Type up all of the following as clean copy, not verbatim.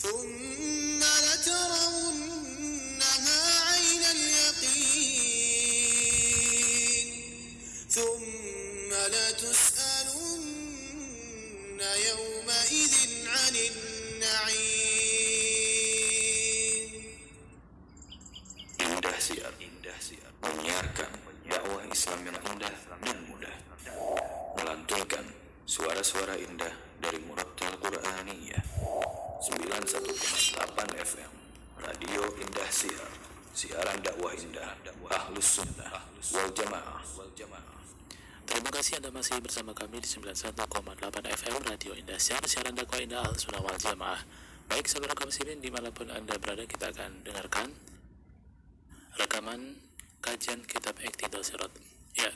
ثم لترونها عين اليقين ثم لتسألن يومئذ عن النعيم. Indah Siar menyiarkan dakwah Islam yang indah dan mudah, melantungkan suara-suara indah dari Murattal Quraniyah 91,8 FM Radio Indah Siar, siaran dakwah indah Ahlus Sunnah wal Jamaah. Terima kasih Anda masih bersama kami di 91,8 FM Radio Indah Siar, siaran dakwah indah Ahlus Sunnah wal Jamaah. Baik saudara kaum muslimin dimanapun Anda berada, kita akan dengarkan rekaman kajian kitab Iqtidal Sirat. Ya,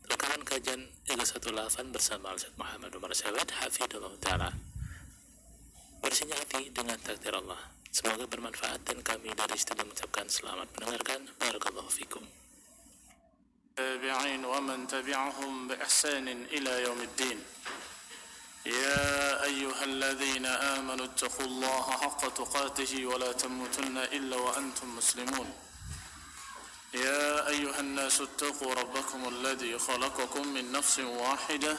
rekaman kajian Ighasatul Lahfan bersama Al-Ustaz Muhammad Umar Syawed hafidhullah ta'ala. Bersihnya hati dengan takdir Allah. Semoga bermanfaat dan kami dari studio mengucapkan selamat mendengarkan. Barakallahu fikum. tabi'in wa man tabi'ahum bi ihsanin ila yaumiddin. Ya ayyuhalladzina amanu ittaqullaha haqqa tuqatih wa la tamutunna illa wa antum muslimun. يا أيها الناس اتقوا ربكم الذي خلقكم من نفس واحدة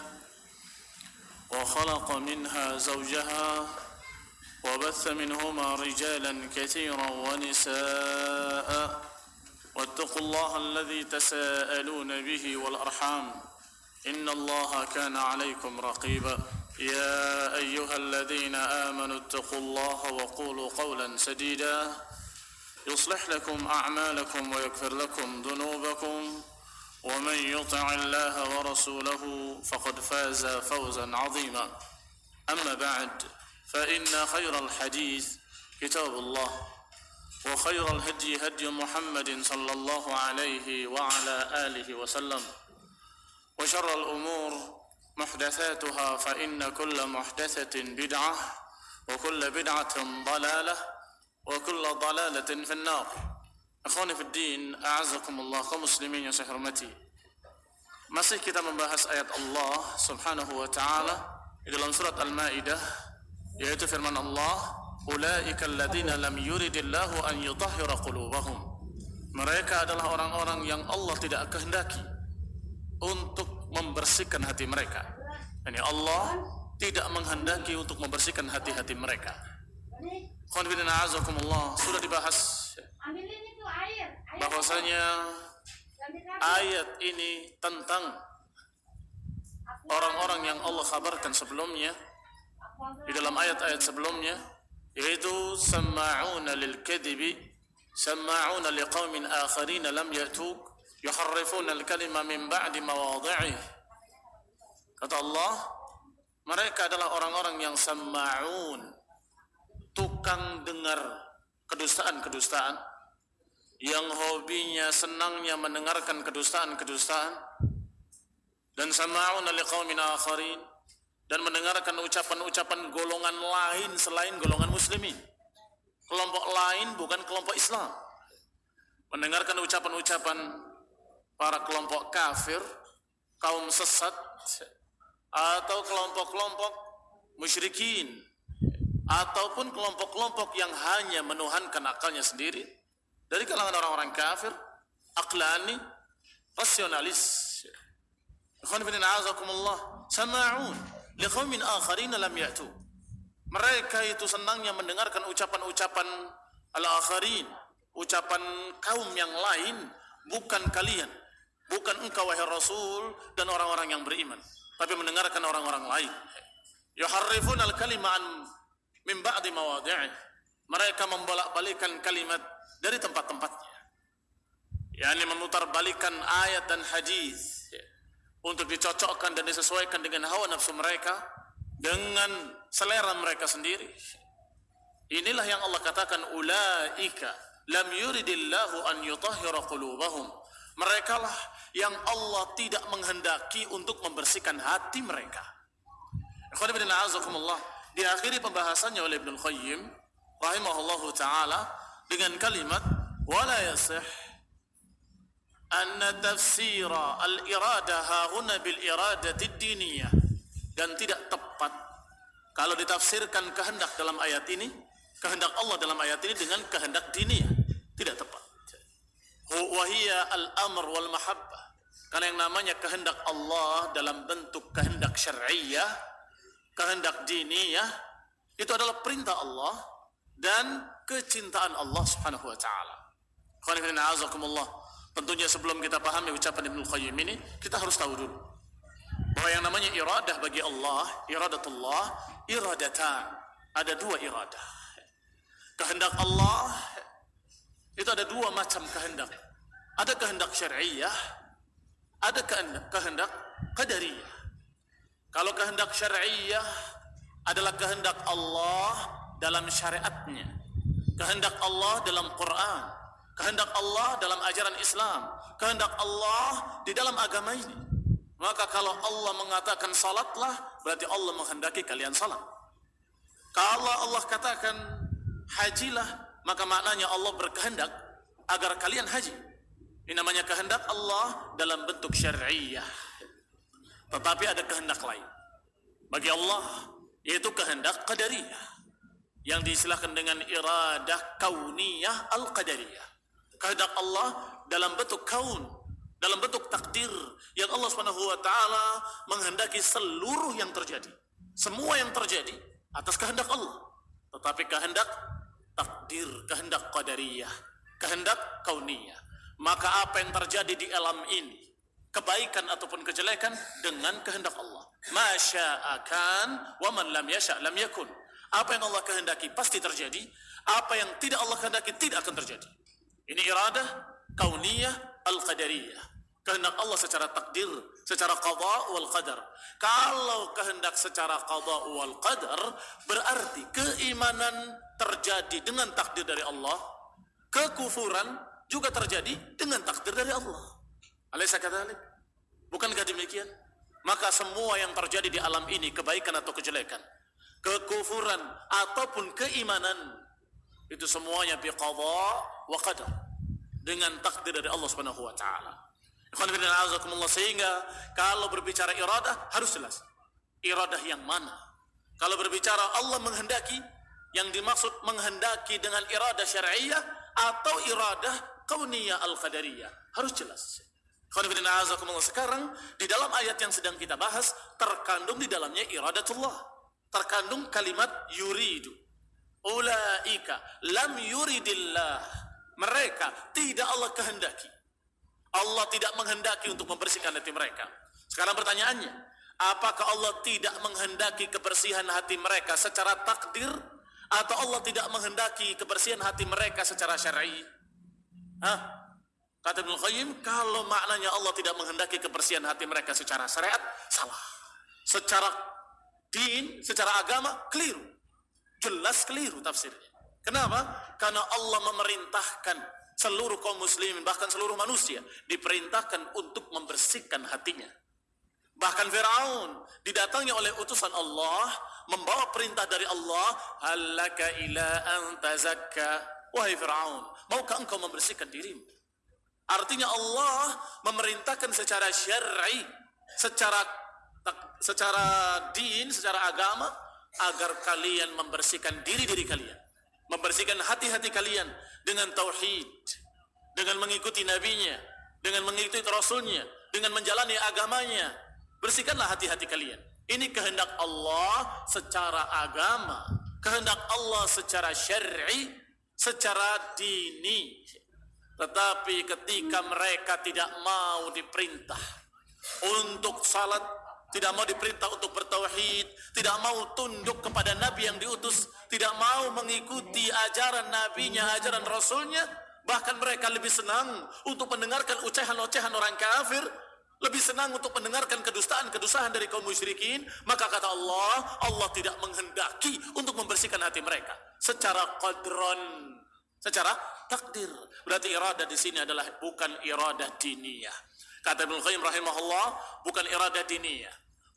وخلق منها زوجها وبث منهما رجالا كثيرا ونساء واتقوا الله الذي تساءلون به والأرحام إن الله كان عليكم رقيبا يا أيها الذين آمنوا اتقوا الله وقولوا قولا سديدا يصلح لكم أعمالكم ويغفر لكم ذنوبكم ومن يطع الله ورسوله فقد فاز فوزا عظيما. أما بعد فإن خير الحديث كتاب الله وخير الهدي هدي محمد صلى الله عليه وعلى آله وسلم وشر الأمور محدثاتها فإن كل محدثة بدعة وكل بدعة ضلالة وكل ضلالة في النار. Akhwani fi din, a'azzakumullah kaum muslimin yang saya hormati. Masih kita membahas ayat Allah Subhanahu wa taala di dalam surat Al-Maidah, yaitu firman Allah, "Ulaika alladziina lam yuridillahu an yutahhira qulubahum." Mereka adalah orang-orang yang Allah tidak kehendaki untuk membersihkan hati mereka. Yani Allah tidak menghendaki untuk membersihkan hati-hati mereka. Sudah dibahas bahwasanya ayat ini tentang orang-orang yang Allah kabarkan sebelumnya di dalam ayat-ayat sebelumnya, yaitu sama'una lil kadhibi sama'una liqaumin akharin lam yatuk yuharrifuna al-kalima min ba'di mawadhi'i. Kata Allah, mereka adalah orang-orang yang sama'un, tukang dengar kedustaan-kedustaan, yang hobinya, senangnya mendengarkan kedustaan-kedustaan, dan sama'una liqaumin akharin, dan mendengarkan ucapan-ucapan golongan lain selain golongan muslimin, kelompok lain bukan kelompok Islam, mendengarkan ucapan-ucapan para kelompok kafir, kaum sesat, atau kelompok-kelompok musyrikin, ataupun kelompok-kelompok yang hanya menuhankan akalnya sendiri dari kalangan orang-orang kafir, aqlani, rasionalis. Ikhwan fillah a'azakumullah, sama'un liqaumin akharin lam ya'tu. Mereka itu senangnya mendengarkan ucapan-ucapan al-akharin, ucapan kaum yang lain, bukan kalian, bukan engkau wahai Rasul dan orang-orang yang beriman, tapi mendengarkan orang-orang lain. Yuharrifuna al-kalima an min ba'di mawadhi'i. Mereka membolak-balikan kalimat dari tempat-tempatnya, yakni memutarbalikkan ayat dan hadis untuk dicocokkan dan disesuaikan dengan hawa nafsu mereka, dengan selera mereka sendiri. Inilah yang Allah katakan, ulaika lam yuridillahu an yutahhira qulubahum. Mereka lah yang Allah tidak menghendaki untuk membersihkan hati mereka. Ikhwan fillah a'azakumullah, diakhiri pembahasannya oleh Ibnu Qayyim rahimahullahu taala dengan kalimat wala yasih anna tafsira al-iradah huna bil iradati ad-diniyah, dan tidak tepat kalau ditafsirkan kehendak dalam ayat ini kehendak Allah dalam ayat ini dengan kehendak diniyah. Tidak tepat. Wahia al-amr wal mahabbah. Karena yang namanya kehendak Allah dalam bentuk kehendak syar'iyah, kehendak diniyah, itu adalah perintah Allah dan kecintaan Allah Subhanahu wa taala. Tentunya sebelum kita pahami ucapan Ibnu Qayyim ini, kita harus tahu dulu bahwa yang namanya iradah bagi Allah, iradatullah, iradatan. Ada dua iradah. Kehendak Allah itu ada dua macam kehendak. Ada kehendak syar'iyah, ada kehendak qadariyah. Kalau kehendak syar'iyah adalah kehendak Allah dalam syariatnya, kehendak Allah dalam Quran, kehendak Allah dalam ajaran Islam, kehendak Allah di dalam agama ini. Maka kalau Allah mengatakan salatlah, berarti Allah menghendaki kalian salat. Kalau Allah katakan hajilah, maka maknanya Allah berkehendak agar kalian haji. Ini namanya kehendak Allah dalam bentuk syar'iyah. Tetapi ada kehendak lain bagi Allah, yaitu kehendak qadariyah, yang diistilahkan dengan iradah kauniyah al-qadariyah. Kehendak Allah dalam bentuk kaun, dalam bentuk takdir, yang Allah Subhanahu wa taala menghendaki seluruh yang terjadi. Semua yang terjadi atas kehendak Allah. Tetapi kehendak takdir, kehendak qadariyah, kehendak kauniyah. Maka apa yang terjadi di alam ini, kebaikan ataupun kejelekan, dengan kehendak Allah. Ma sya'akan wa man lam yasha' lam yakun. Apa yang Allah kehendaki pasti terjadi, apa yang tidak Allah kehendaki tidak akan terjadi. Ini iradah kauniyah al-qadariyah. Kehendak Allah secara takdir, secara qada wal qadar. Kalau kehendak secara qada wal qadar, berarti keimanan terjadi dengan takdir dari Allah, kekufuran juga terjadi dengan takdir dari Allah. Alaysa kadzalik? Bukankah demikian? Maka semua yang terjadi di alam ini, kebaikan atau kejelekan, kekufuran ataupun keimanan, itu semuanya biqadha wa qadar, dengan takdir dari Allah Subhanahu wa taala. Sehingga kalau berbicara iradah harus jelas. Iradah yang mana? Kalau berbicara Allah menghendaki, yang dimaksud menghendaki dengan iradah syar'iyah atau iradah kauniyah al-qadariyah, harus jelas. Sekarang di dalam ayat yang sedang kita bahas terkandung di dalamnya iradatullah, terkandung kalimat yuridu. Ulaika lam yuridillah, mereka tidak Allah kehendaki. Allah tidak menghendaki untuk membersihkan hati mereka. Sekarang pertanyaannya, apakah Allah tidak menghendaki kebersihan hati mereka secara takdir, atau Allah tidak menghendaki kebersihan hati mereka secara syar'i? Kata Ibnu Qayyim, kalau maknanya Allah tidak menghendaki kebersihan hati mereka secara syariat, salah. Secara din, secara agama, keliru. Jelas keliru tafsirnya. Kenapa? Karena Allah memerintahkan seluruh kaum muslimin, bahkan seluruh manusia, diperintahkan untuk membersihkan hatinya. Bahkan Fir'aun didatangi oleh utusan Allah, membawa perintah dari Allah, halaka ila an tazakka. Wahai Fir'aun, maukah engkau membersihkan dirimu? Artinya Allah memerintahkan secara syar'i, secara din, secara agama, agar kalian membersihkan diri kalian, membersihkan hati-hati kalian dengan tauhid, dengan mengikuti nabinya, dengan mengikuti rasulnya, dengan menjalani agamanya. Bersihkanlah hati-hati kalian. Ini kehendak Allah secara agama, kehendak Allah secara syar'i, secara dini. Tetapi ketika mereka tidak mau diperintah untuk salat, tidak mau diperintah untuk bertauhid, tidak mau tunduk kepada Nabi yang diutus, tidak mau mengikuti ajaran Nabinya, ajaran Rasulnya, bahkan mereka lebih senang untuk mendengarkan ocehan-ocehan orang kafir, lebih senang untuk mendengarkan kedustaan-kedustaan dari kaum musyrikin. Maka kata Allah, Allah tidak menghendaki untuk membersihkan hati mereka secara qadron, secara takdir. Berarti iradah di sini adalah bukan iradah diniyah. Kata Ibnu Qayyim rahimahullah, bukan iradah diniyah,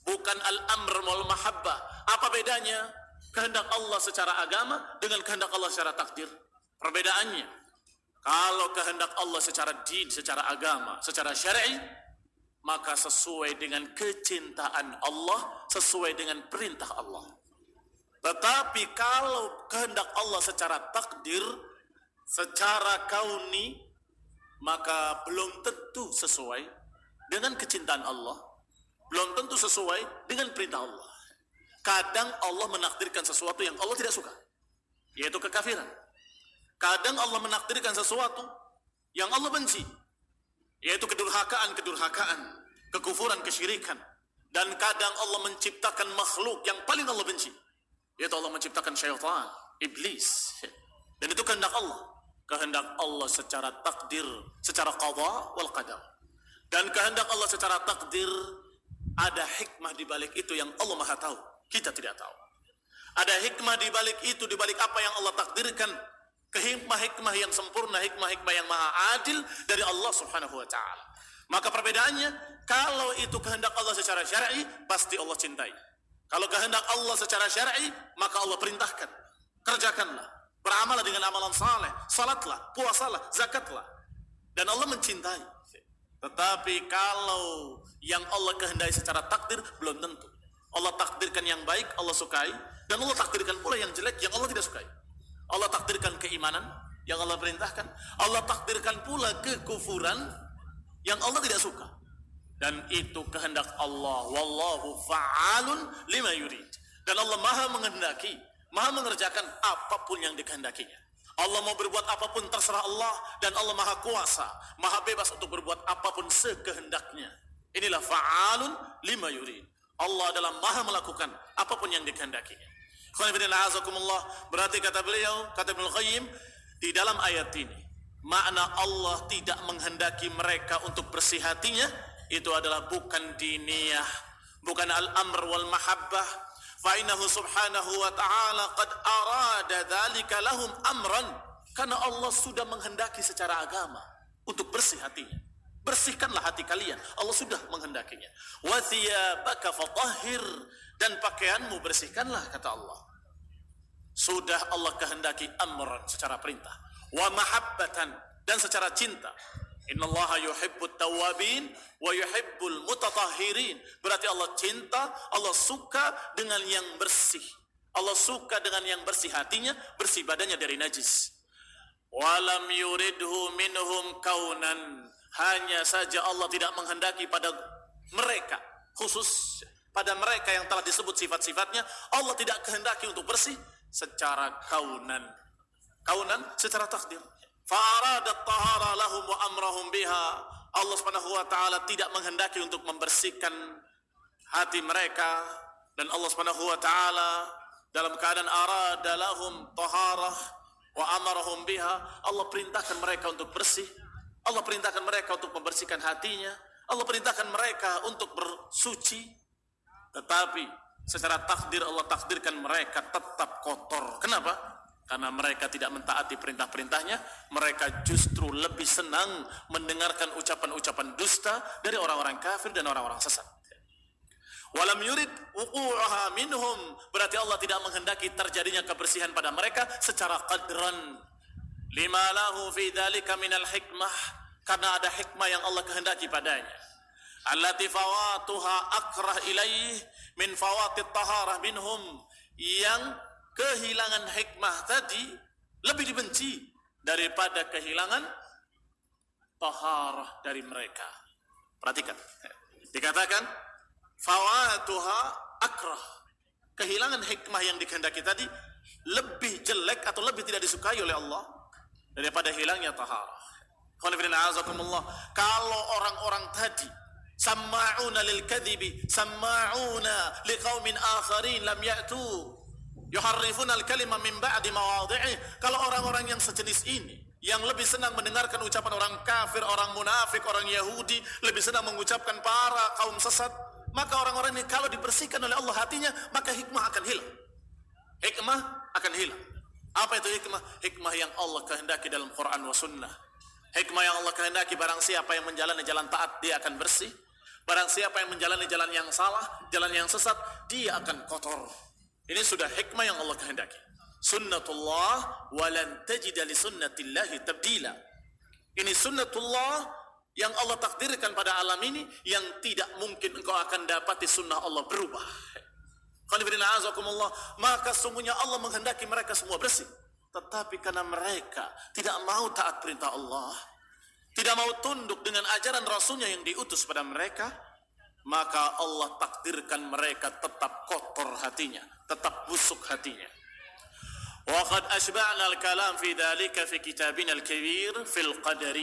bukan al-amr wal mahabbah. Apa bedanya kehendak Allah secara agama dengan kehendak Allah secara takdir? Perbedaannya, kalau kehendak Allah secara din, secara agama, secara syar'i, maka sesuai dengan kecintaan Allah, sesuai dengan perintah Allah. Tetapi kalau kehendak Allah secara takdir, secara kauni, maka belum tentu sesuai dengan kecintaan Allah, belum tentu sesuai dengan perintah Allah. Kadang Allah menakdirkan sesuatu yang Allah tidak suka, yaitu kekafiran. Kadang Allah menakdirkan sesuatu yang Allah benci, yaitu kedurhakaan, kekufuran, kesyirikan. Dan kadang Allah menciptakan makhluk yang paling Allah benci, yaitu Allah menciptakan syaitan, iblis. Dan itu kehendak Allah. Kehendak Allah secara takdir, secara qadha wal qadar. Dan kehendak Allah secara takdir, ada hikmah di balik itu yang Allah Maha tahu, kita tidak tahu. Ada hikmah di balik itu, di balik apa yang Allah takdirkan. Hikmah yang sempurna, hikmah yang maha adil dari Allah Subhanahu wa ta'ala. Maka perbedaannya, kalau itu kehendak Allah secara syar'i, pasti Allah cintai. Kalau kehendak Allah secara syar'i, maka Allah perintahkan, kerjakanlah, beramalah dengan amalan saleh, salatlah, puasalah, zakatlah, dan Allah mencintai. Tetapi kalau yang Allah kehendaki secara takdir, belum tentu. Allah takdirkan yang baik, Allah sukai, dan Allah takdirkan pula yang jelek, yang Allah tidak sukai. Allah takdirkan keimanan yang Allah perintahkan, Allah takdirkan pula kekufuran yang Allah tidak suka. Dan itu kehendak Allah. Wallahu fa'alun lima yurid. Dan Allah maha menghendaki, maha mengerjakan apapun yang dikehendakinya. Allah mau berbuat apapun terserah Allah, dan Allah maha kuasa, maha bebas untuk berbuat apapun sekehendaknya. Inilah fa'alun lima yurid. Allah adalah maha melakukan apapun yang dikehendakinya. Berarti kata beliau, kata Ibnu Qayyim, di dalam ayat ini makna Allah tidak menghendaki mereka untuk bersih hatinya, itu adalah bukan diniyah, bukan al-amr wal mahabbah. Fa innahu subhanahu wa ta'ala qad arada dzalika lahum amran, karena Allah sudah menghendaki secara agama untuk bersih hatinya. Bersihkanlah hati kalian, Allah sudah menghendakinya. Wa thiyabaka fatahhir, dan pakaianmu bersihkanlah, kata Allah. Sudah Allah kehendaki amran secara perintah, wa mahabbatan, dan secara cinta. Innallaha yuhibbut tawwabin wa yuhibbul mutatahhirin. Berarti Allah cinta, Allah suka dengan yang bersih. Allah suka dengan yang bersih hatinya, bersih badannya dari najis. Walam yuridhu minhum kaunan. Hanya saja Allah tidak menghendaki pada mereka, khusus pada mereka yang telah disebut sifat-sifatnya, Allah tidak kehendaki untuk bersih secara kaunan. Kaunan secara takdir. Fa'aradat tahara lahum wa amrahum biha. Allah Subhanahu wa ta'ala tidak menghendaki untuk membersihkan hati mereka, dan Allah Subhanahu wa ta'ala dalam keadaan arada lahum taharah wa amarahum biha, Allah perintahkan mereka untuk bersih. Allah perintahkan mereka untuk membersihkan hatinya. Allah perintahkan mereka untuk bersuci. Tetapi secara takdir Allah takdirkan mereka tetap kotor. Kenapa? Karena mereka tidak mentaati perintah-perintahnya. Mereka justru lebih senang mendengarkan ucapan-ucapan dusta dari orang-orang kafir dan orang-orang sesat. Walam yurid wuqu'aha minhum, berarti Allah tidak menghendaki terjadinya kebersihan pada mereka secara qadran. Lima lahu fi dzalika minal hikmah, karena ada hikmah yang Allah kehendaki padanya. Allati fawatuha akrah ilaih min fawatit taharah minhum, yang kehilangan hikmah tadi lebih dibenci daripada kehilangan taharah dari mereka. Perhatikan, dikatakan fawatuha akrah, kehilangan hikmah yang dikehendaki tadi lebih jelek atau lebih tidak disukai oleh Allah daripada hilangnya taharah. Kalau orang-orang tadi samma'una lil kadhibi, samma'una liqaumin akharin lam ya'tu, yuharrifuna al-kalima min ba'di mawadhi'i, kalau orang-orang yang sejenis ini yang lebih senang mendengarkan ucapan orang kafir, orang munafik, orang Yahudi, lebih senang mengucapkan para kaum sesat, maka orang-orang ini kalau dibersihkan oleh Allah hatinya, maka hikmah akan hilang. Hikmah akan hilang. Apa itu hikmah? Hikmah yang Allah kehendaki dalam Quran wa sunnah. Hikmah yang Allah kehendaki, barang siapa yang menjalani jalan taat, dia akan bersih. Barang siapa yang menjalani jalan yang salah, jalan yang sesat, dia akan kotor. Ini sudah hikmah yang Allah kehendaki. Sunnatullah walan tajida li sunnatillahi tabdila. Ini sunnatullah yang Allah takdirkan pada alam ini, yang tidak mungkin engkau akan dapati sunnah Allah berubah. Maka sungguhnya Allah menghendaki mereka semua bersih. Tetapi karena mereka tidak mau taat perintah Allah, tidak mau tunduk dengan ajaran Rasulnya yang diutus pada mereka, maka Allah takdirkan mereka tetap kotor hatinya, tetap busuk hatinya. وَقَدْ أَشْبَعْنَا الْكَلَامِ فِي ذَلِكَ فِي كِتَابِنَا الْكَبِيرِ فِي الْقَدَرِ.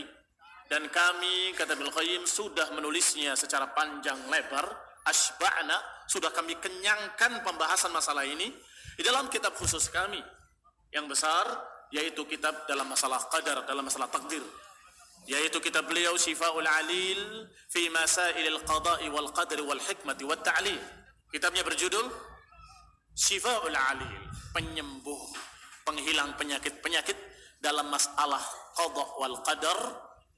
Dan kami, kata Ibnu Qayyim, sudah menulisnya secara panjang lebar. Ashba'na, sudah kami kenyangkan pembahasan masalah ini di dalam kitab khusus kami yang besar, yaitu kitab dalam masalah qadar, dalam masalah takdir, yaitu kitab beliau Shifa'ul Alil fi Masailil Qada'i wal Qadri wal Hikmati wat Ta'lil. Kitabnya berjudul Shifa'ul Alil, penyembuh, penghilang penyakit-penyakit dalam masalah qada wal qadar,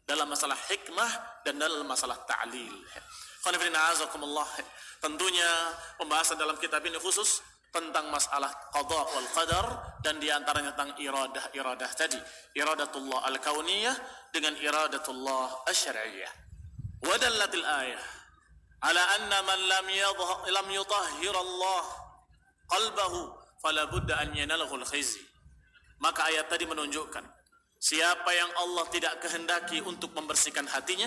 dalam masalah hikmah dan dalam masalah ta'lil. Tentunya pembahasan dalam kitab ini khusus tentang masalah qada wal qadar, dan diantaranya tentang iradah tadi, iradatullah al-kauniyah dengan iradatullah asy-syar'iyyah. Wa dallatil ayah ala anna man lam yutahhir Allah qalbahu fala budda an yanalahu al-khizy. Maka ayat tadi menunjukkan siapa yang Allah tidak kehendaki untuk membersihkan hatinya,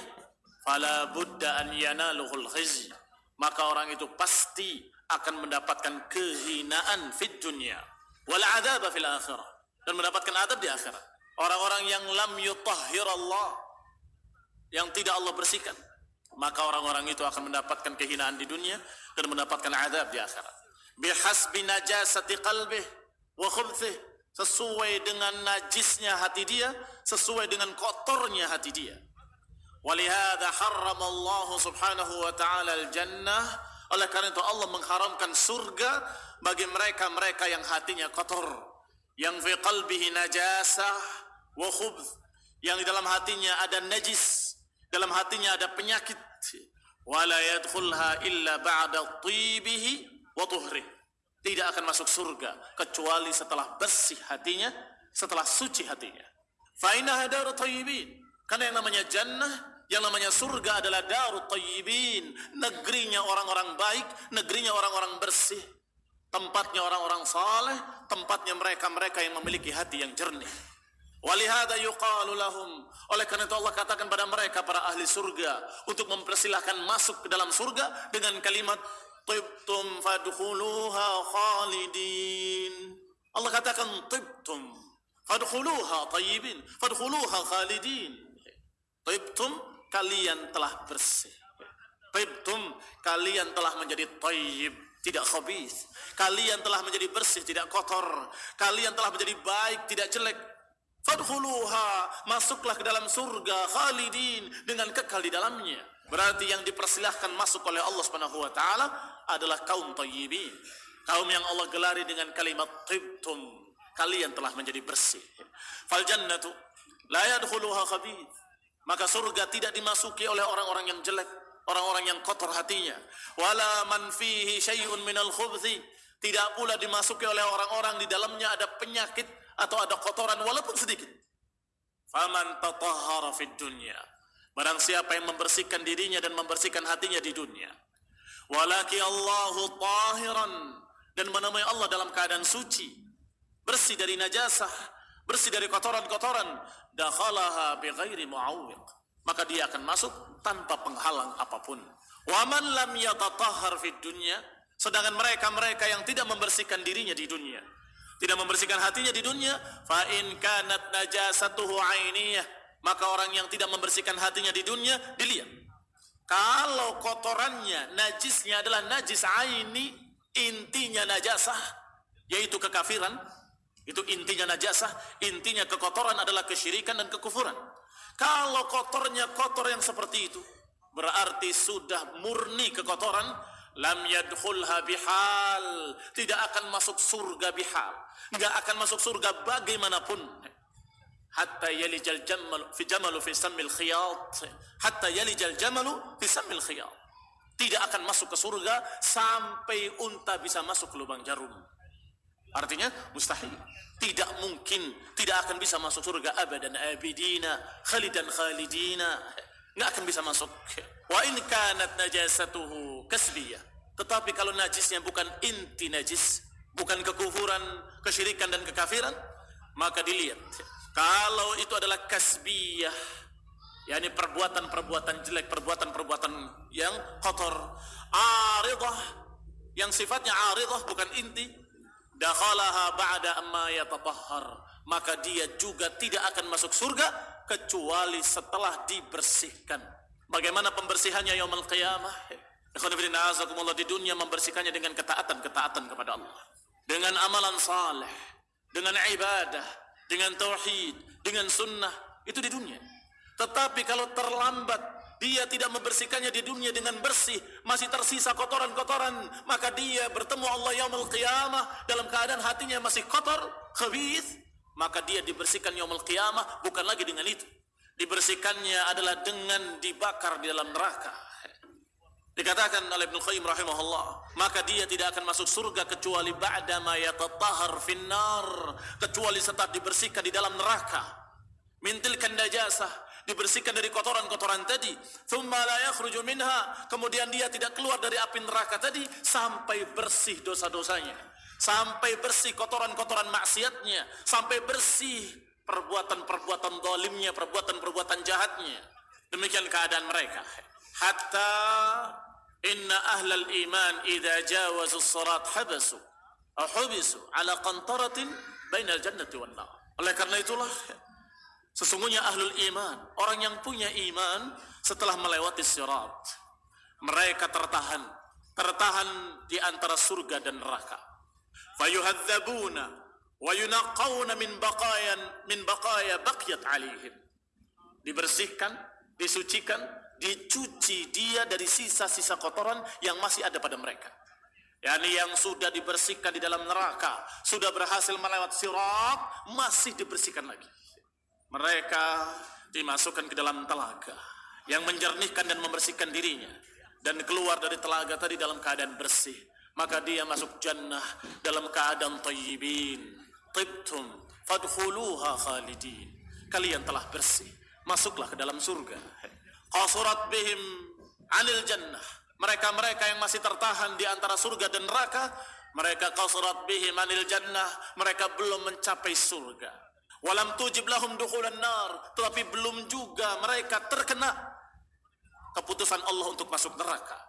fala budda an yanalahu al-khizy, maka orang itu pasti akan mendapatkan kehinaan fid dunya wal adzab fil akhirah, dan mendapatkan adab di akhirat. Orang-orang yang lam yutahhir Allah, yang tidak Allah bersihkan, maka orang-orang itu akan mendapatkan kehinaan di dunia dan mendapatkan adab di akhirat. Bihasbi najasati qalbih wa khubthih, sesuai dengan najisnya hati dia, sesuai dengan kotornya hati dia. Walihada harramallahu subhanahu wa ta'ala al-jannah, oleh karena itu Allah mengharamkan surga bagi mereka-mereka yang hatinya kotor, yang fi qalbihi najasah wa khubth, yang di dalam hatinya ada najis, dalam hatinya ada penyakit. Wala yadkhulha illa ba'da tibihi wa tuhrih, tidak akan masuk surga kecuali setelah bersih hatinya, setelah suci hatinya. Fa innaha darut thayyibin, karena yang namanya jannah, yang namanya surga adalah darut thayyibin, negerinya orang-orang baik, negerinya orang-orang bersih, tempatnya orang-orang saleh, tempatnya mereka-mereka yang memiliki hati yang jernih. Walihada yuqalu lahum, oleh karena itu Allah katakan pada mereka, para ahli surga, untuk mempersilahkan masuk ke dalam surga dengan kalimat tibtum fadkhuluha khalidin. Allah katakan tibtum fadkhuluha tayyibin, fadkhuluha khalidin. Tibtum, kalian telah bersih. Tibtum, kalian telah menjadi tayyib, tidak khabith. Kalian telah menjadi bersih, tidak kotor. Kalian telah menjadi baik, tidak jelek. Fadkhuluha, masuklah ke dalam surga, khalidin, dengan kekal di dalamnya. Berarti yang dipersilahkan masuk oleh Allah Subhanahu wa taala adalah kaum thayyibin, kaum yang Allah gelari dengan kalimat tibtum, kalian telah menjadi bersih. Fal jannatu la yadkhuluha khabith, maka surga tidak dimasuki oleh orang-orang yang jelek, orang-orang yang kotor hatinya. Wala man fihi syai'un minal khubthi, tidak pula dimasuki oleh orang-orang di dalamnya ada penyakit atau ada kotoran walaupun sedikit. Faman tatahhara fid dunya, barang siapa yang membersihkan dirinya dan membersihkan hatinya di dunia. Walaki Allahu tahiran, dan menemui Allah dalam keadaan suci, bersih dari najasah, bersih dari kotoran-kotoran. Dakhalaha bighairi mu'awwiq, maka dia akan masuk tanpa penghalang apapun. Wa man lam yatatahhar fid dunya, sedangkan mereka-mereka yang tidak membersihkan dirinya di dunia, tidak membersihkan hatinya di dunia, fa in kanat najasatuhu 'ainiyah, maka orang yang tidak membersihkan hatinya di dunia, dilihat kalau kotorannya, najisnya adalah najis aini, intinya najasah, yaitu kekafiran, itu intinya najasah, intinya kekotoran adalah kesyirikan dan kekufuran. Kalau kotornya kotor yang seperti itu, berarti sudah murni kekotoran. Lam yadkhulha bihal, tidak akan masuk surga bihal, enggak akan masuk surga bagaimanapun. Hatta yalijal jamalu fi sammil khiyat, hatta yalijal jamalu fi sammil khiyat, tidak akan masuk ke surga sampai unta bisa masuk ke lubang jarum. Artinya mustahil, tidak mungkin, tidak akan bisa masuk surga abadan abidina, khalidan khalidina, enggak akan bisa masuk. Wa in kanat najasatuhu kasbiyah, Tetapi kalau najisnya bukan inti najis, bukan kekufuran, kesyirikan dan kekafiran, maka dilihat. Kalau itu adalah kasbiyah, yakni perbuatan-perbuatan jelek, perbuatan-perbuatan yang kotor, aridah, yang sifatnya aridah bukan inti, dakhalaha ba'da amma yatatahhar, maka dia juga tidak akan masuk surga kecuali setelah dibersihkan. Bagaimana pembersihannya yaumul qiyamah? Di dunia membersihkannya dengan ketaatan kepada Allah, dengan amalan saleh, dengan ibadah, dengan tauhid, dengan sunnah, itu di dunia. Tetapi kalau terlambat, dia tidak membersihkannya di dunia dengan bersih, masih tersisa kotoran-kotoran, maka dia bertemu Allah yaumul qiyamah dalam keadaan hatinya masih kotor, khabith, maka dia dibersihkan yaumul qiyamah bukan lagi dengan itu. Dibersihkannya adalah dengan dibakar di dalam neraka. Dikatakan oleh Ibnu Qayyim rahimahullah, maka dia tidak akan masuk surga kecuali ba'da ma yatatahhar finnar, kecuali setelah dibersihkan di dalam neraka. Min tilkan najasah, dibersihkan dari kotoran-kotoran tadi, thumma la yakhruju minha, kemudian dia tidak keluar dari api neraka tadi sampai bersih dosa-dosanya, sampai bersih kotoran-kotoran maksiatnya, sampai bersih perbuatan-perbuatan zalimnya, perbuatan-perbuatan jahatnya. Demikian keadaan mereka. Hatta inna ahlal iman idza jawazu as-sirat habasu aw hubisu ala qantaratin bainal jannati wan nar. Oleh karena itulah sesungguhnya ahlul iman, orang yang punya iman, setelah melewati sirat, mereka tertahan di antara surga dan neraka. Fayuhadzabuna wa yunaqawna min baqaya baqiyat alaihim. Dibersihkan, disucikan, dicuci dia dari sisa-sisa kotoran yang masih ada pada mereka. yakni yang sudah dibersihkan di dalam neraka, sudah berhasil melewati sirat, masih dibersihkan lagi. Mereka dimasukkan ke dalam telaga yang menjernihkan dan membersihkan dirinya, dan keluar dari telaga tadi dalam keadaan bersih. Maka dia masuk jannah dalam keadaan tayyibin. Tibtum fadkhuluha khalidin. Kalian telah bersih, masuklah ke dalam surga. Qasurat bihim anil jannah. Mereka-mereka yang masih tertahan di antara surga dan neraka, mereka qasurat bihim anil jannah, mereka belum mencapai surga. Walam tujib lahum dukhulan nar, tetapi belum juga mereka terkena keputusan Allah untuk masuk neraka.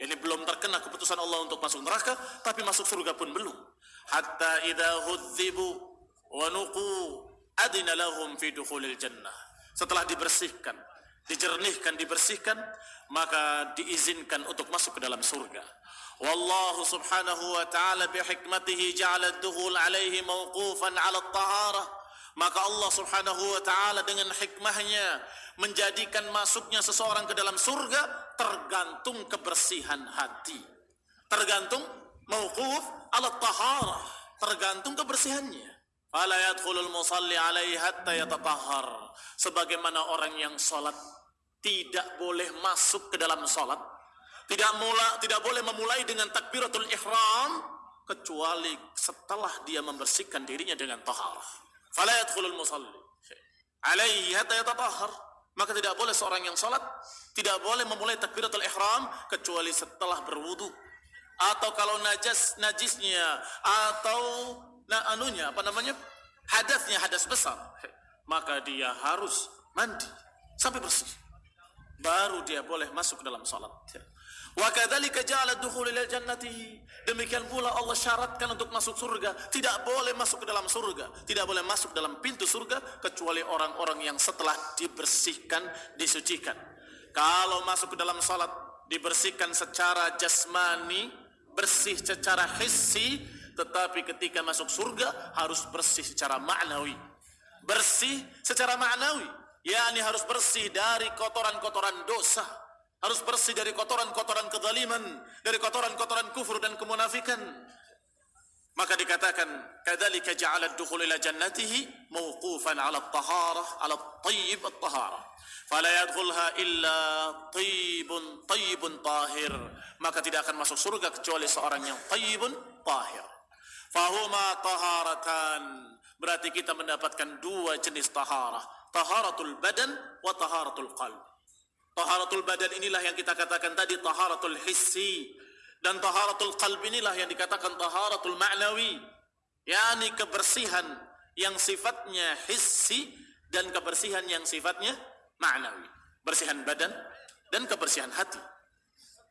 Ini belum terkena keputusan Allah untuk masuk neraka, tapi masuk surga pun belum. Hatta idza hudzibu wa nuqu adina lahum fi dukhulil jannah. Setelah dibersihkan, dijernihkan, dibersihkan, maka diizinkan untuk masuk ke dalam surga. Wallahu subhanahu wa ta'ala bihikmatihi ja'ala ad-dukhul alaihi mawqufan 'ala at-taharah. Maka Allah subhanahu wa ta'ala dengan hikmahnya menjadikan masuknya seseorang ke dalam surga tergantung kebersihan hati, tergantung mauquf ala taharah, tergantung kebersihannya. Fala yadkhulul musalli alaihi hatta yatatahhar. Sebagaimana orang yang salat tidak boleh masuk ke dalam salat, tidak boleh memulai dengan takbiratul ihram kecuali setelah dia membersihkan dirinya dengan taharah. Fala yadkhulul musalli alaihi hatta yatatahhar. Maka tidak boleh seorang yang salat tidak boleh memulai takbiratul ihram kecuali setelah berwudu, atau kalau najisnya atau hadasnya hadas besar, maka dia harus mandi sampai bersih, baru dia boleh masuk ke dalam salat. Wa kadzalika ja'ala ad-dukhul ila jannati. Demikian pula Allah syaratkan untuk masuk surga, tidak boleh masuk ke dalam surga, tidak boleh masuk dalam pintu surga kecuali orang-orang yang setelah dibersihkan, disucikan. Kalau masuk ke dalam salat dibersihkan secara jasmani, bersih secara hissi, tetapi ketika masuk surga harus bersih secara ma'nawi. Bersih secara ma'nawi, yakni harus bersih dari kotoran-kotoran dosa, harus bersih dari kotoran-kotoran kezaliman, dari kotoran-kotoran kufur dan kemunafikan. Maka dikatakan kadzalika ja'ala ad-dukhul ila jannatihi mawqufan 'ala at-taharah, 'ala at-tayyib at-taharah. Fala yadkhulha illa tayyibun tahir. Maka tidak akan masuk surga kecuali seorang yang tayyibun tahir. Fahuma taharatan. Berarti kita mendapatkan dua jenis taharah, taharatul badan wa taharatul qalb. Taharatul badan inilah yang kita katakan tadi taharatul hissi, Dan taharatul qalbi inilah yang dikatakan taharatul ma'nawi, yakni kebersihan yang sifatnya hissi dan kebersihan yang sifatnya ma'nawi. Bersihan badan dan kebersihan hati.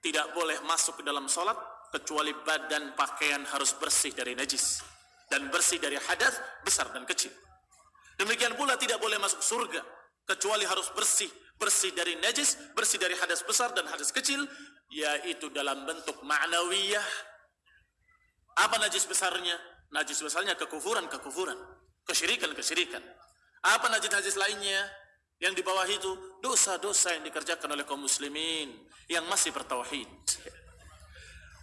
Tidak boleh masuk ke dalam salat kecuali badan pakaian harus bersih dari najis dan bersih dari hadas besar dan kecil. Demikian pula tidak boleh masuk surga kecuali harus bersih dari najis, bersih dari hadas besar dan hadas kecil, yaitu dalam bentuk ma'nawiyah. Apa najis besarnya? Najis besarnya kekufuran, kesyirikan. Apa najis lainnya? Yang di bawah itu dosa-dosa yang dikerjakan oleh kaum muslimin yang masih bertauhid.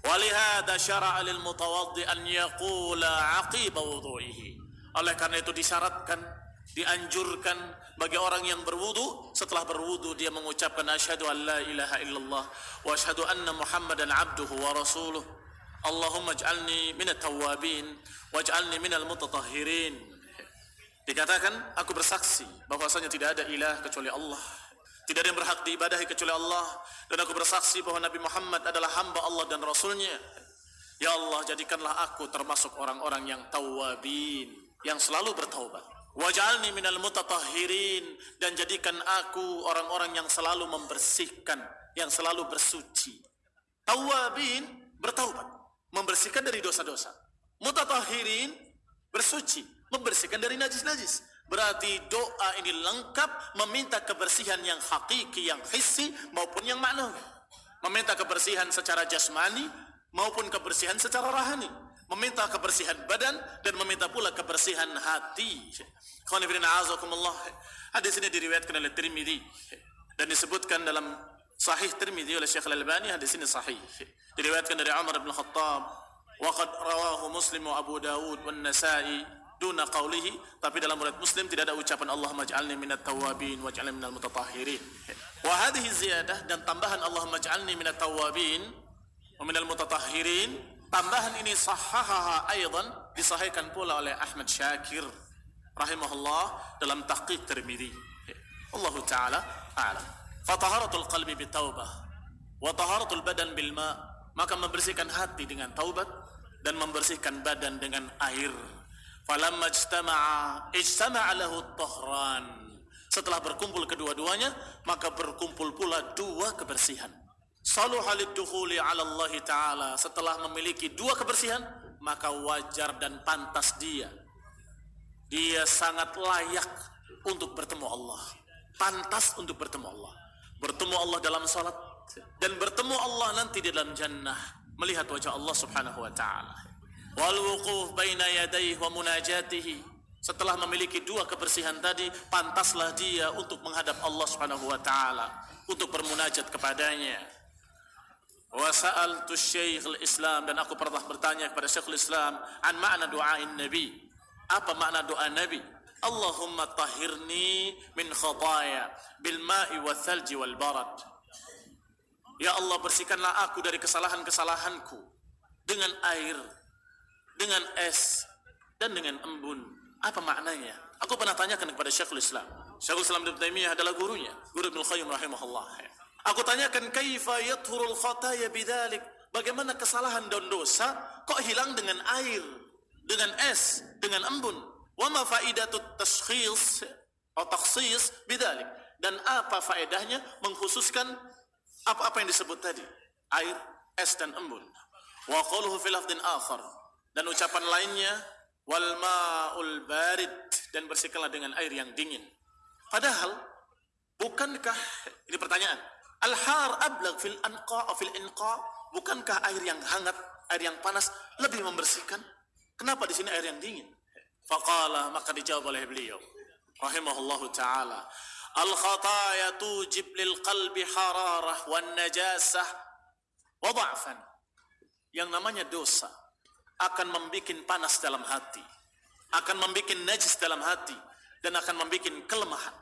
Walihada syara'a lil mutawaddi an yaqula 'aqiba wudhu'ihi. Oleh karena itu disyaratkan, dianjurkan bagi orang yang berwudu, setelah berwudu dia mengucapkan asyhadu an la ilaha illallah wa asyhadu anna muhammadan abduhu wa rasuluh. Allahumma ij'alni minat tawwabin waj'alni minal mutatahhirin. Dikatakan, aku bersaksi bahwasanya tidak ada ilah kecuali Allah, tidak ada yang berhak diibadahi kecuali Allah, dan aku bersaksi bahwa Nabi Muhammad adalah hamba Allah dan Rasulnya. Ya Allah, jadikanlah aku termasuk orang-orang yang tawwabin, yang selalu bertaubat. Waj'alni minal mutatahhirin, dan jadikan aku orang-orang yang selalu membersihkan, yang selalu bersuci. Tawwabin, bertaubat, membersihkan dari dosa-dosa. Mutatahhirin, bersuci, membersihkan dari najis-najis. Berarti doa ini lengkap, meminta kebersihan yang hakiki, yang hissi maupun yang ma'nawi. Meminta kebersihan secara jasmani maupun kebersihan secara rohani. Meminta kebersihan badan dan meminta pula kebersihan hati. Hadis ini diriwayatkan oleh Tirmidzi dan disebutkan dalam Sahih Tirmidzi oleh Syekh Al-Albani. Hadis ini sahih. Diriwayatkan dari Umar bin Khattab. Wa qad rawahu Muslim wa Abu Dawud wan Nasa'i duna qawlihi, tapi dalam riwayat Muslim tidak ada ucapan Allahumma ij'alni minat tawwabin waj'alni minal mutatahhirin. Wa hadhihi ziyadah, dan tambahan Allahumma ij'alni minat tawwabin wa minal mutatahhirin, tambahan ini sahahaha aidan, disahihkan pula oleh Ahmad Syakir rahimahullah dalam tahqiq Tirmidzi. Allah taala a'lam. Fa taharatul qalbi bitaubah wa taharatul badan bil ma', maka membersihkan hati dengan taubat dan membersihkan badan dengan air. Falamma ijtama'a lahu at-tahran. Setelah berkumpul kedua-duanya, maka berkumpul pula dua kebersihan. Saluha lid-dukhuli 'ala Allah taala. Setelah memiliki dua kebersihan, maka wajar dan pantas dia sangat layak untuk bertemu Allah. Pantas untuk bertemu Allah. Bertemu Allah dalam salat dan bertemu Allah nanti di dalam jannah, melihat wajah Allah Subhanahu wa taala. Wal wuquf baina yadayhi wa munajatihi. Setelah memiliki dua kebersihan tadi, pantaslah dia untuk menghadap Allah Subhanahu wa taala, untuk bermunajat kepadanya. Wa sa'altu Syekhul Islam, dan aku pernah bertanya kepada Syekhul Islam an makna doain Nabi. Apa makna doa Nabi? Allahumma tahhirni min khataaya bil ma'i wal thalji wal barad. Ya Allah, bersihkanlah aku dari kesalahan-kesalahanku dengan air, dengan es, dan dengan embun. Apa maknanya? Aku pernah tanyakan kepada Syekhul Islam. Syekhul Islam Ibnu Taimiyah adalah gurunya, guru Ibnu Qayyim rahimahullah. Aku tanyakan, kaifa yathurul khataya bidzalik? Bagaimana kesalahan dan dosa kok hilang dengan air, dengan es, dengan embun? Wa ma faidatut tashkhis atau takhsis bidzalik? Dan apa faedahnya mengkhususkan apa-apa yang disebut tadi? Air, es, dan embun. Wa qaluhu fi lafdhin akhar, dan ucapan lainnya wal ma'ul barid, dan bersihkanlah dengan air yang dingin. Padahal bukankah, ini pertanyaan, al-har ablagh fil inqa, bukankah air yang hangat, air yang panas lebih membersihkan? Kenapa di sini air yang dingin? Faqala, maka dijawab oleh beliau rahimahullahu taala, al khataya tujib lil qalbi hararah wan najasah wa dha'fan. Yang namanya dosa akan membuat panas dalam hati, akan membuat najis dalam hati, dan akan membuat kelemahan.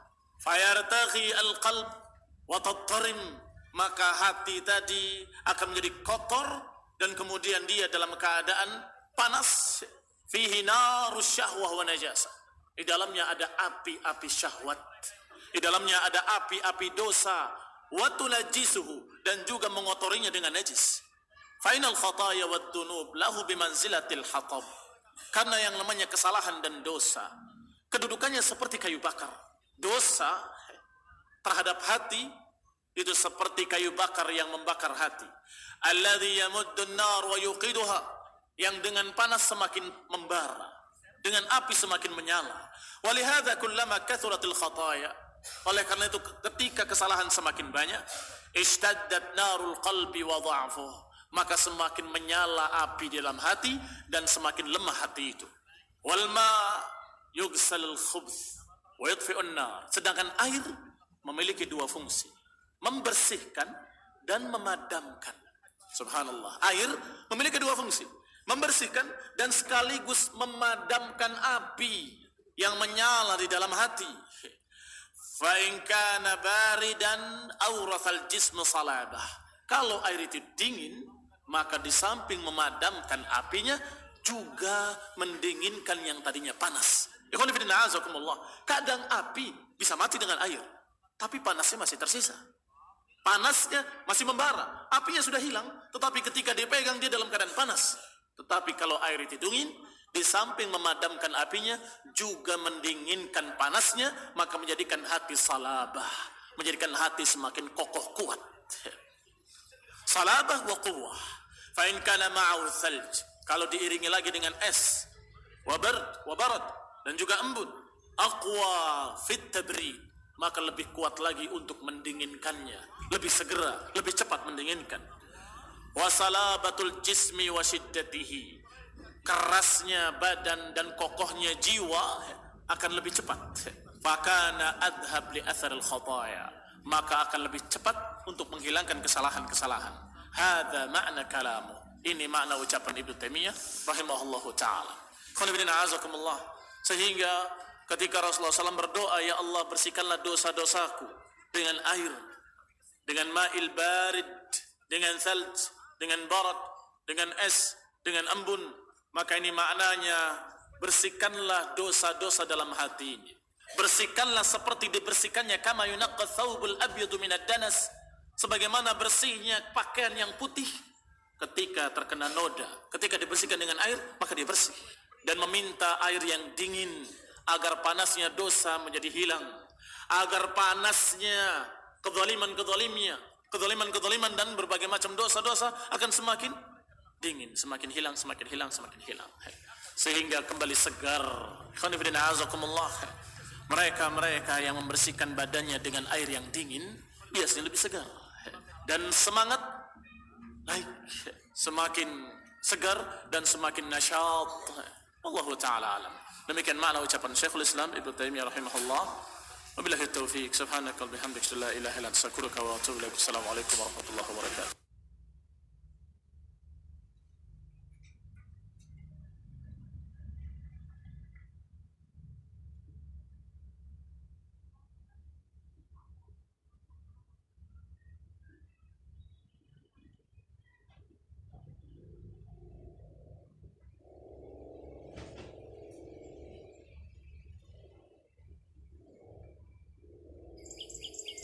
Fayartaghi al-qalb wa tattarim, maka hati tadi akan menjadi kotor dan kemudian dia dalam keadaan panas. Fihi narus syahwah wa najasah, di dalamnya ada api-api syahwat, di dalamnya ada api-api dosa. Wa tunajjisuhu, dan juga mengotorinya dengan najis. Fainal khataya wad dunub lahu bimanzilatil hatab. Karena yang namanya kesalahan dan dosa kedudukannya seperti kayu bakar. Dosa terhadap hati itu seperti kayu bakar yang membakar hati. Alladzi yamuddu an-nar wa yuqiduha, yang dengan panas semakin membara, dengan api semakin menyala. Walihadza kullama kathuratil khataya, oleh karena itu ketika kesalahan semakin banyak, ishtaddat narul qalbi wa dha'fuh, maka semakin menyala api di dalam hati dan semakin lemah hati itu. Wal ma yughsalul khubth wa yudfi'un nar, sedangkan air memiliki dua fungsi, membersihkan dan memadamkan. Subhanallah, air memiliki dua fungsi, membersihkan dan sekaligus memadamkan api yang menyala di dalam hati. Fa in kana baridan awrathal jismu salabah, kalau air itu dingin, maka di samping memadamkan apinya juga mendinginkan yang tadinya panas. Ikhwan fillah, azakumullah. Kadang api bisa mati dengan air, tapi panasnya masih tersisa. Panasnya masih membara, apinya sudah hilang, tetapi ketika dipegang dia dalam keadaan panas. Tetapi kalau air itu dingin, di samping memadamkan apinya juga mendinginkan panasnya, maka menjadikan hati salabah, menjadikan hati semakin kokoh kuat. Salabah wa quwwah. Fa in kana ma'ahu thalj, kalau diiringi lagi dengan es, wa barad dan juga embun, aqwa fit tabrid, maka lebih kuat lagi untuk mendinginkannya, lebih segera, lebih cepat mendinginkan. Wasalabatul jismi wa syiddatihi, kerasnya badan dan kokohnya jiwa akan lebih cepat. Fakana adhab li atharil khataya, maka akan lebih cepat untuk menghilangkan kesalahan-kesalahan. Hadza makna kalamu, ini makna ucapan Ibnu Taimiyah rahimahullahu taala. Khonibina azakumullah. Sehingga ketika Rasulullah SAW berdoa, ya Allah bersihkanlah dosa-dosaku dengan air, dengan ma'il barid, dengan thalj, dengan barad, dengan es, dengan embun, maka ini maknanya bersihkanlah dosa-dosa dalam hatinya. Bersihkanlah seperti dibersihkannya kama yunaqqa thawbul abyadu minad danas, sebagaimana bersihnya pakaian yang putih ketika terkena noda, ketika dibersihkan dengan air maka dia bersih. Dan meminta air yang dingin agar panasnya dosa menjadi hilang, agar panasnya kezaliman dan berbagai macam dosa-dosa akan semakin dingin, semakin hilang, semakin hilang, semakin hilang, sehingga kembali segar. Khonifidina azakumullah. Mereka yang membersihkan badannya dengan air yang dingin biasanya lebih segar dan semangat naik, semakin segar dan semakin nasyat. Wallahu ta'ala alam. Demikian makna ucapan Syekhul Islam Ibnu Taimiyah rahimahullah. Wabillahi taufiq. Subhanaka wa bihamdika la ilaha illa anta astaghfiruka wa atubu ilaik. Assalamualaikum warahmatullahi wabarakatuh.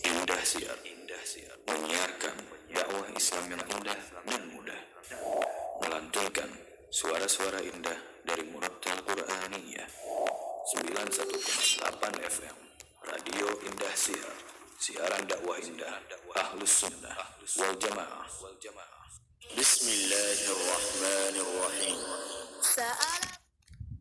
Indah Siar menyiarkan dakwah Islam yang indah dan mudah, melantulkan suara-suara indah dari Murattal Quraniyah 91,8 FM Radio Indah Siar, siaran dakwah indah Ahlus Sunnah wal Jamaah. Bismillahirrahmanirrahim.